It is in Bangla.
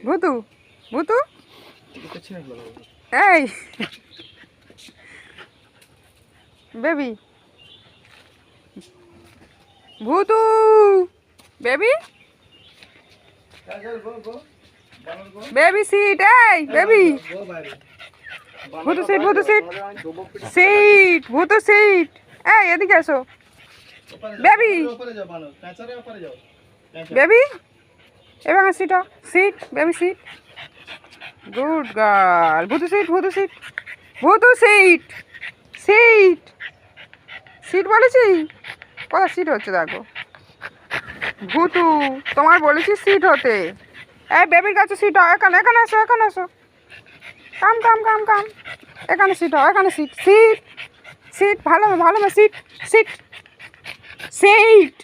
ভূতু ভূতু এই baby Bhutu baby baby sit এই baby Bhutu sit sit Bhutu sit এই এদিকে এসো বেবি বেবি এবার sit sit baby sit good girl Bhutu sit sit sit বলেছি কোথায় সিট হচ্ছে দেখো ভূতু তোমার বলেছি সিট হতে এই বেবির কাছে সিট হয় এখানে এসো কাম এখানে সিট হয় এখানে সিট ভালো সিট